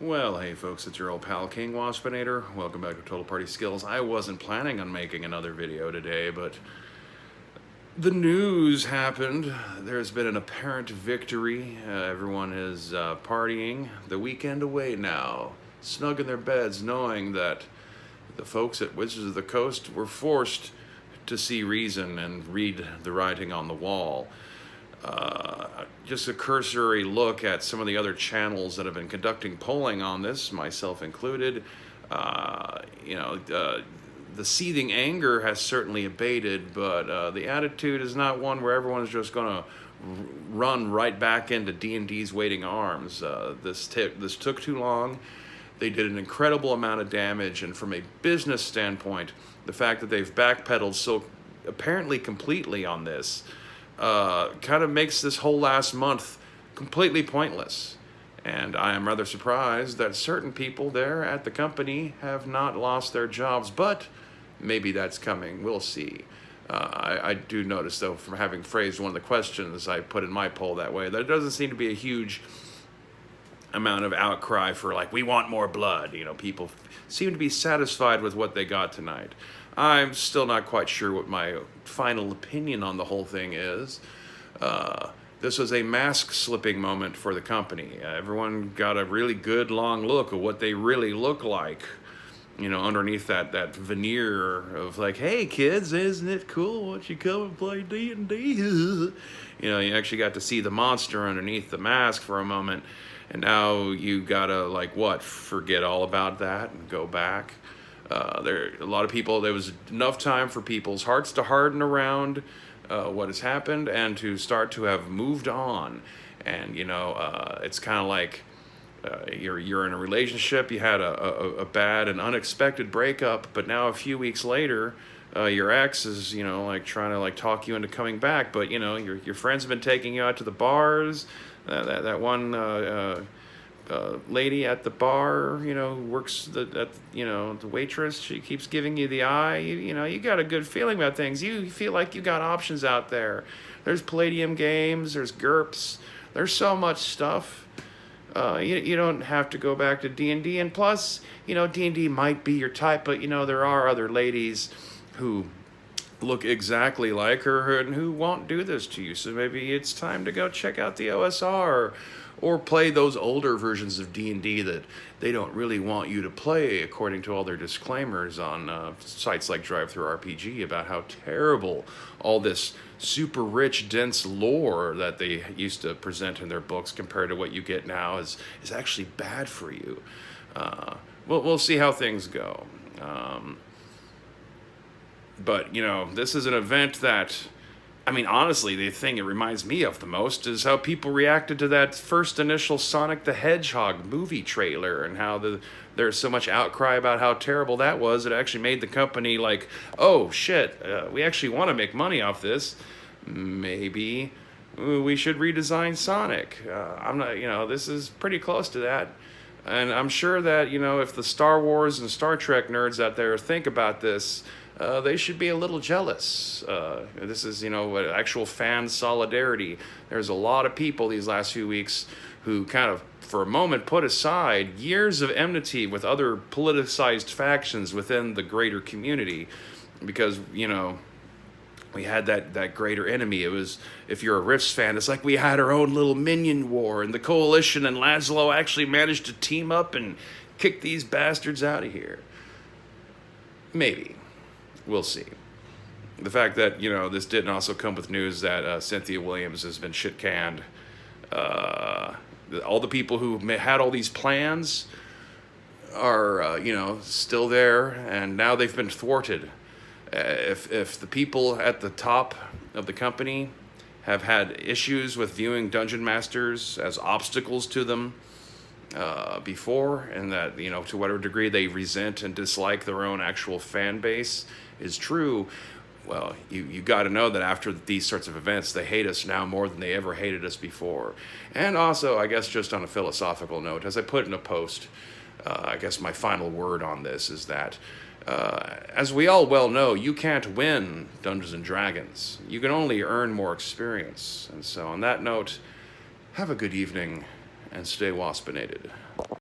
Well, hey folks, it's your old pal King Waspinator. Welcome back to Total Party Skills. I wasn't planning on making another video today, but the news happened. There's been an apparent victory. Everyone is partying the weekend away now, snug in their beds, knowing that the folks at Wizards of the Coast were forced to see reason and read the writing on the wall. Just a cursory look at some of the other channels that have been conducting polling on this, myself included. The seething anger has certainly abated, but the attitude is not one where everyone's just going to run right back into D&D's waiting arms. This took too long. They did an incredible amount of damage, and from a business standpoint, the fact that they've backpedaled so apparently completely on this kind of makes this whole last month completely pointless. And I am rather surprised that certain people there at the company have not lost their jobs, but maybe that's coming. We'll see. I do notice, though, from having phrased one of the questions I put in my poll that way, there doesn't seem to be a huge amount of outcry for, like, we want more blood. You know, people seem to be satisfied with what they got tonight. I'm still not quite sure what my final opinion on the whole thing is. This was a mask-slipping moment for the company. Everyone got a really good long look at what they really look like, you know, underneath that veneer of like, hey kids, isn't it cool? Why don't you come and play D&D? You know, you actually got to see the monster underneath the mask for a moment, and now you gotta, like, what, forget all about that and go back. There a lot of people, there was enough time for people's hearts to harden around what has happened and to start to have moved on. And, you know, it's kind of like you're in a relationship, you had a bad and unexpected breakup, but now a few weeks later, your ex is, you know, like trying to like talk you into coming back, but, you know, your friends have been taking you out to the bars. That one lady at the bar, you know, works the waitress, she keeps giving you the eye. You know, you got a good feeling about things. You feel like you got options out there. There's Palladium games, there's GURPS, there's so much stuff. You don't have to go back to D&D, and plus, you know, D&D might be your type, but, you know, there are other ladies who look exactly like her and who won't do this to you. So maybe it's time to go check out the OSR or play those older versions of D&D that they don't really want you to play, according to all their disclaimers on sites like DriveThruRPG about how terrible all this super rich, dense lore that they used to present in their books compared to what you get now is actually bad for you. We'll see how things go. But, you know, this is an event that, I mean, honestly, the thing it reminds me of the most is how people reacted to that first initial Sonic the Hedgehog movie trailer, and how there's so much outcry about how terrible that was. It actually made the company like, oh shit, we actually want to make money off this. Maybe we should redesign Sonic. I'm not, you know, this is pretty close to that. And I'm sure that, you know, if the Star Wars and Star Trek nerds out there think about this, they should be a little jealous. This is, you know, actual fan solidarity. There's a lot of people these last few weeks who kind of, for a moment, put aside years of enmity with other politicized factions within the greater community because, you know, we had that greater enemy. It was, if you're a Rifts fan, it's like we had our own little minion war, and the Coalition and Laszlo actually managed to team up and kick these bastards out of here. Maybe. We'll see. The fact that, you know, this didn't also come with news that Cynthia Williams has been shit-canned. All the people who had all these plans are, you know, still there, and now they've been thwarted. If the people at the top of the company have had issues with viewing dungeon masters as obstacles to them before, and that, you know, to whatever degree they resent and dislike their own actual fan base is true, well, you got to know that after these sorts of events, they hate us now more than they ever hated us before. And also, I guess just on a philosophical note, as I put in a post, I guess my final word on this is that as we all well know, you can't win Dungeons and Dragons. You can only earn more experience. And so on that note, have a good evening and stay waspinated.